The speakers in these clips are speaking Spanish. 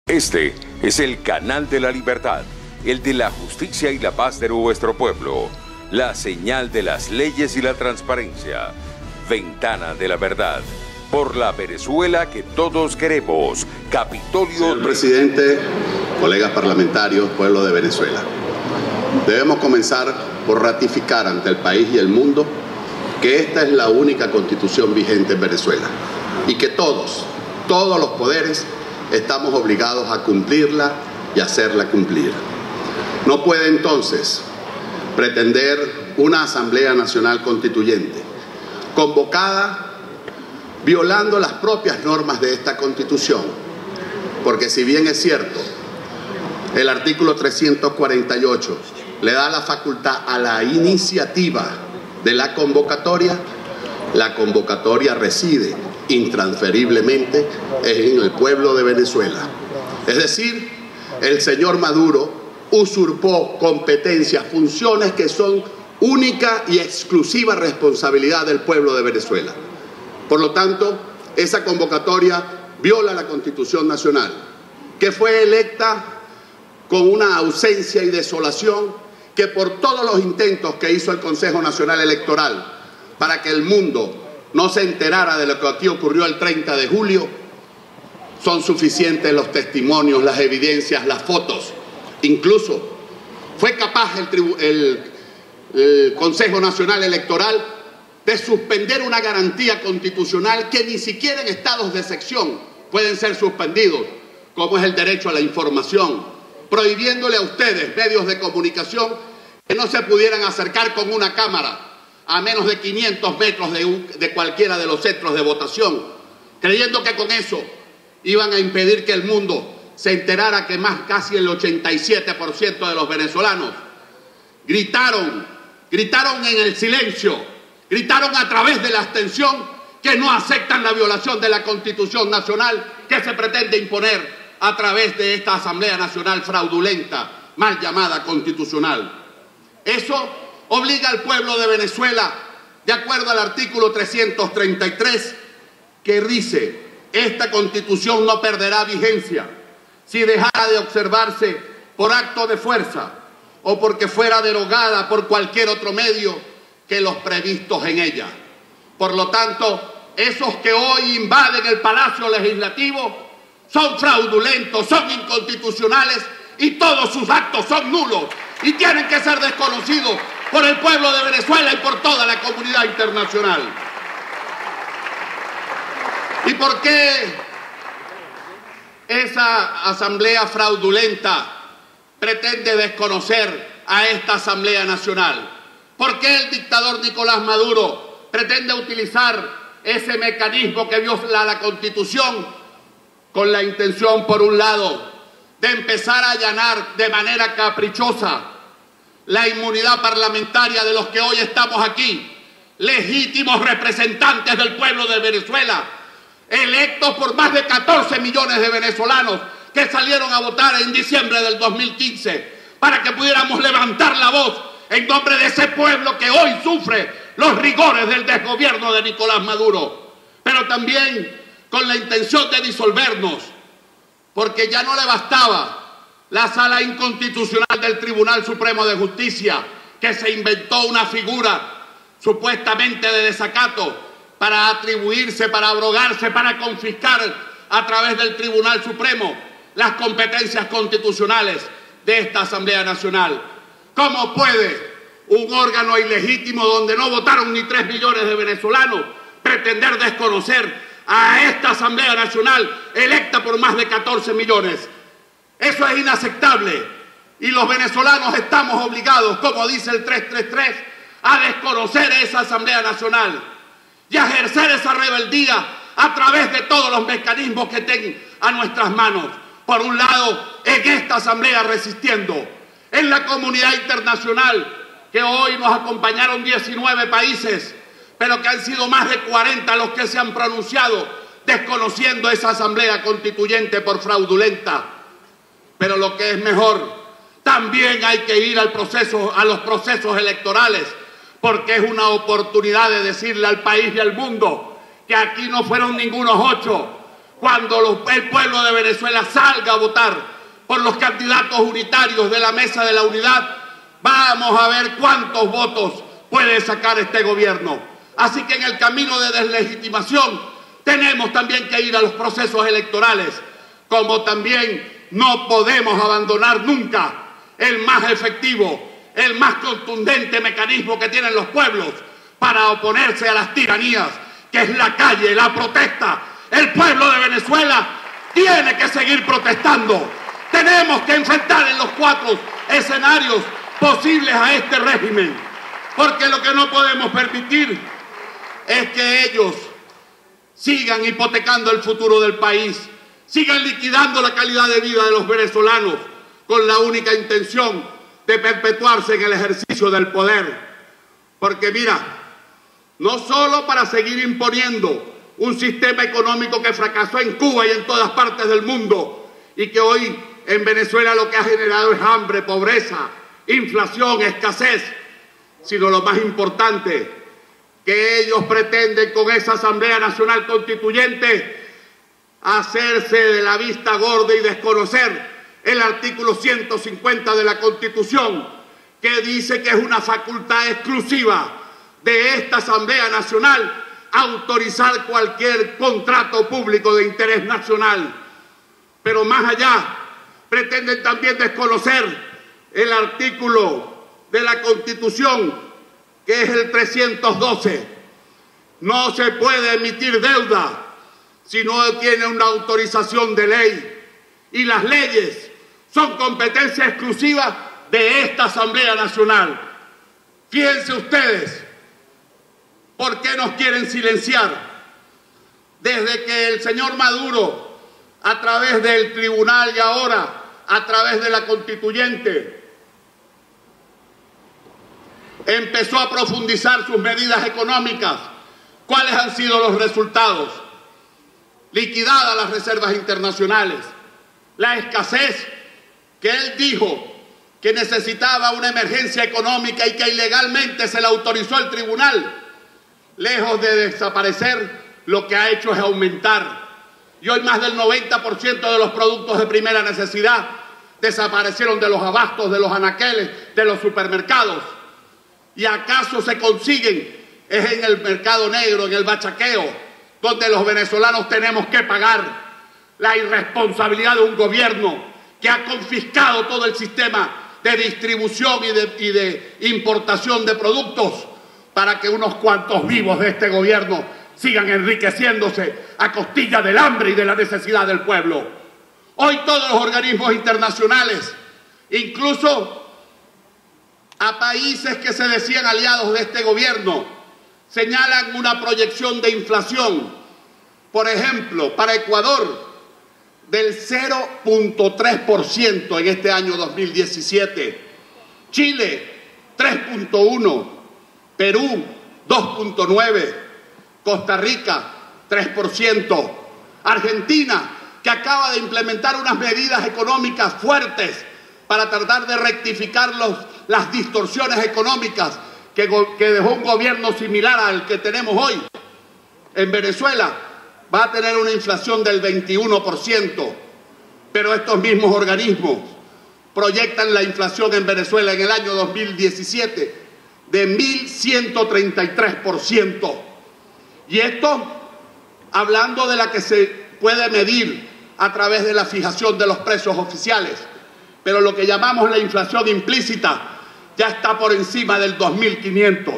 Este es el canal de la libertad, el de la justicia y la paz de nuestro pueblo, la señal de las leyes y la transparencia, ventana de la verdad, por la Venezuela que todos queremos, Capitolio. Señor presidente, colegas parlamentarios, pueblo de Venezuela, debemos comenzar por ratificar ante el país y el mundo que esta es la única constitución vigente en Venezuela y que todos los poderes estamos obligados a cumplirla y hacerla cumplir. No puede entonces pretender una Asamblea Nacional Constituyente convocada violando las propias normas de esta Constitución, porque si bien es cierto, el artículo 348 le da la facultad a la iniciativa de la convocatoria reside intransferiblemente en el pueblo de Venezuela. Es decir, el señor Maduro usurpó competencias, funciones que son única y exclusiva responsabilidad del pueblo de Venezuela. Por lo tanto, esa convocatoria viola la Constitución Nacional, que fue electa con una ausencia y desolación que por todos los intentos que hizo el Consejo Nacional Electoral para que el mundo no se enterara de lo que aquí ocurrió el 30 de julio, son suficientes los testimonios, las evidencias, las fotos. Incluso fue capaz el Consejo Nacional Electoral de suspender una garantía constitucional que ni siquiera en estados de excepción pueden ser suspendidos, como es el derecho a la información, prohibiéndole a ustedes, medios de comunicación, que no se pudieran acercar con una cámara a menos de 500 metros de cualquiera de los centros de votación, creyendo que con eso iban a impedir que el mundo se enterara que casi el 87% de los venezolanos gritaron en el silencio, gritaron a través de la abstención que no aceptan la violación de la Constitución Nacional que se pretende imponer a través de esta Asamblea Nacional fraudulenta, mal llamada constitucional. Eso obliga al pueblo de Venezuela, de acuerdo al artículo 333, que dice: esta Constitución no perderá vigencia si dejara de observarse por acto de fuerza o porque fuera derogada por cualquier otro medio que los previstos en ella. Por lo tanto, esos que hoy invaden el Palacio Legislativo son fraudulentos, son inconstitucionales y todos sus actos son nulos y tienen que ser desconocidos por el pueblo de Venezuela y por toda la comunidad internacional. ¿Y por qué esa asamblea fraudulenta pretende desconocer a esta Asamblea Nacional? ¿Por qué el dictador Nicolás Maduro pretende utilizar ese mecanismo que viola la Constitución con la intención, por un lado, de empezar a allanar de manera caprichosa la inmunidad parlamentaria de los que hoy estamos aquí, legítimos representantes del pueblo de Venezuela, electos por más de 14 millones de venezolanos que salieron a votar en diciembre del 2015 para que pudiéramos levantar la voz en nombre de ese pueblo que hoy sufre los rigores del desgobierno de Nicolás Maduro, pero también con la intención de disolvernos, porque ya no le bastaba la sala inconstitucional del Tribunal Supremo de Justicia, que se inventó una figura supuestamente de desacato para atribuirse, para abrogarse, para confiscar a través del Tribunal Supremo las competencias constitucionales de esta Asamblea Nacional. ¿Cómo puede un órgano ilegítimo donde no votaron ni 3 millones de venezolanos pretender desconocer a esta Asamblea Nacional electa por más de 14 millones? Eso es inaceptable y los venezolanos estamos obligados, como dice el 333, a desconocer esa Asamblea Nacional y a ejercer esa rebeldía a través de todos los mecanismos que tengan a nuestras manos. Por un lado, en esta Asamblea resistiendo, en la comunidad internacional, que hoy nos acompañaron 19 países, pero que han sido más de 40 los que se han pronunciado desconociendo esa Asamblea Constituyente por fraudulenta. Pero lo que es mejor, también hay que ir a los procesos electorales, porque es una oportunidad de decirle al país y al mundo que aquí no fueron ningunos 8, Cuando el pueblo de Venezuela salga a votar por los candidatos unitarios de la Mesa de la Unidad, vamos a ver cuántos votos puede sacar este gobierno. Así que en el camino de deslegitimación tenemos también que ir a los procesos electorales, como también no podemos abandonar nunca el más efectivo, el más contundente mecanismo que tienen los pueblos para oponerse a las tiranías, que es la calle, la protesta. El pueblo de Venezuela tiene que seguir protestando. Tenemos que enfrentar en los 4 escenarios posibles a este régimen, porque lo que no podemos permitir es que ellos sigan hipotecando el futuro del país, sigan liquidando la calidad de vida de los venezolanos con la única intención de perpetuarse en el ejercicio del poder. Porque mira, no solo para seguir imponiendo un sistema económico que fracasó en Cuba y en todas partes del mundo y que hoy en Venezuela lo que ha generado es hambre, pobreza, inflación, escasez, sino lo más importante, que ellos pretenden con esa Asamblea Nacional Constituyente hacerse de la vista gorda y desconocer el artículo 150 de la Constitución, que dice que es una facultad exclusiva de esta Asamblea Nacional autorizar cualquier contrato público de interés nacional. Pero más allá, pretenden también desconocer el artículo de la Constitución, que es el 312. No se puede emitir deuda si no tiene una autorización de ley. Y las leyes son competencia exclusiva de esta Asamblea Nacional. Fíjense ustedes, ¿por qué nos quieren silenciar? Desde que el señor Maduro, a través del tribunal y ahora a través de la constituyente, empezó a profundizar sus medidas económicas, ¿cuáles han sido los resultados? Liquidadas las reservas internacionales, la escasez que él dijo que necesitaba una emergencia económica y que ilegalmente se la autorizó el tribunal, lejos de desaparecer, lo que ha hecho es aumentar. Y hoy más del 90% de los productos de primera necesidad desaparecieron de los abastos, de los anaqueles, de los supermercados. ¿Y acaso se consiguen? Es en el mercado negro, en el bachaqueo, donde los venezolanos tenemos que pagar la irresponsabilidad de un gobierno que ha confiscado todo el sistema de distribución y de importación de productos para que unos cuantos vivos de este gobierno sigan enriqueciéndose a costilla del hambre y de la necesidad del pueblo. Hoy todos los organismos internacionales, incluso a países que se decían aliados de este gobierno, señalan una proyección de inflación, por ejemplo, para Ecuador, del 0.3% en este año 2017, Chile 3.1%, Perú 2.9%, Costa Rica 3%, Argentina, que acaba de implementar unas medidas económicas fuertes para tratar de rectificar las distorsiones económicas que dejó un gobierno similar al que tenemos hoy en Venezuela, va a tener una inflación del 21%, pero estos mismos organismos proyectan la inflación en Venezuela en el año 2017 de 1.133%. Y esto hablando de la que se puede medir a través de la fijación de los precios oficiales, pero lo que llamamos la inflación implícita ya está por encima del 2.500.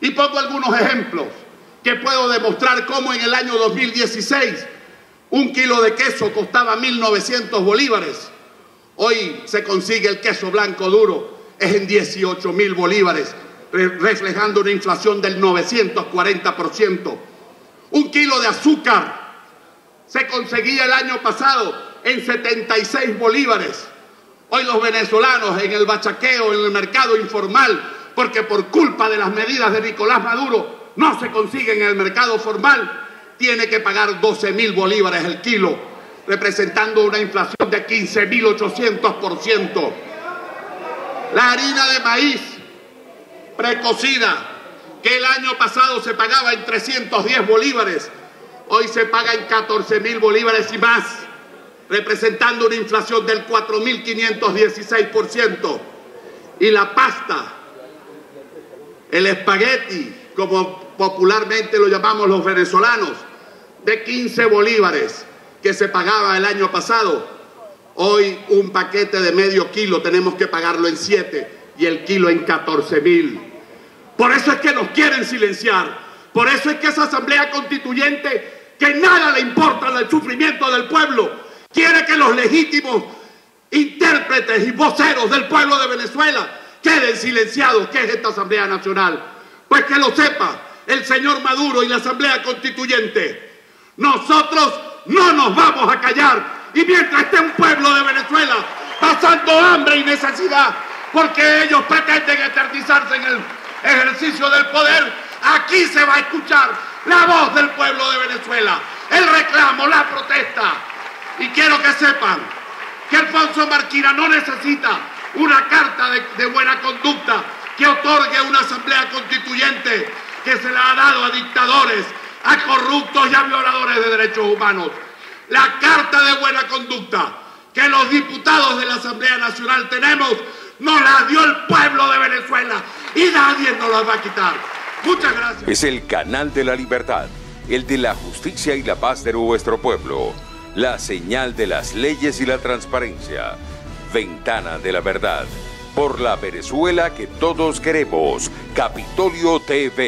Y pongo algunos ejemplos que puedo demostrar cómo en el año 2016 un kilo de queso costaba 1.900 bolívares. Hoy se consigue el queso blanco duro, es en 18.000 bolívares, reflejando una inflación del 940%. Un kilo de azúcar se conseguía el año pasado en 76 bolívares. Hoy los venezolanos en el bachaqueo, en el mercado informal, porque por culpa de las medidas de Nicolás Maduro no se consiguen en el mercado formal, tiene que pagar 12.000 bolívares el kilo, representando una inflación de 15.800%. La harina de maíz precocida, que el año pasado se pagaba en 310 bolívares, hoy se paga en 14.000 bolívares y más, representando una inflación del 4.516%. Y la pasta, el espagueti, como popularmente lo llamamos los venezolanos, de 15 bolívares que se pagaba el año pasado, hoy un paquete de medio kilo tenemos que pagarlo en 7 y el kilo en 14.000. Por eso es que nos quieren silenciar, por eso es que esa asamblea constituyente, que nada le importa el sufrimiento del pueblo, quiere que los legítimos intérpretes y voceros del pueblo de Venezuela queden silenciados. ¿Qué es esta Asamblea Nacional? Pues que lo sepa el señor Maduro y la Asamblea Constituyente. Nosotros no nos vamos a callar, y mientras esté un pueblo de Venezuela pasando hambre y necesidad porque ellos pretenden eternizarse en el ejercicio del poder, aquí se va a escuchar la voz del pueblo de Venezuela, el reclamo, la protesta. Y quiero que sepan que Alfonso Marquina no necesita una carta de buena conducta que otorgue una asamblea constituyente que se la ha dado a dictadores, a corruptos y a violadores de derechos humanos. La carta de buena conducta que los diputados de la Asamblea Nacional tenemos nos la dio el pueblo de Venezuela y nadie nos la va a quitar. Muchas gracias. Es el canal de la libertad, el de la justicia y la paz de nuestro pueblo. La señal de las leyes y la transparencia. Ventana de la verdad. Por la Venezuela que todos queremos. Capitolio TV.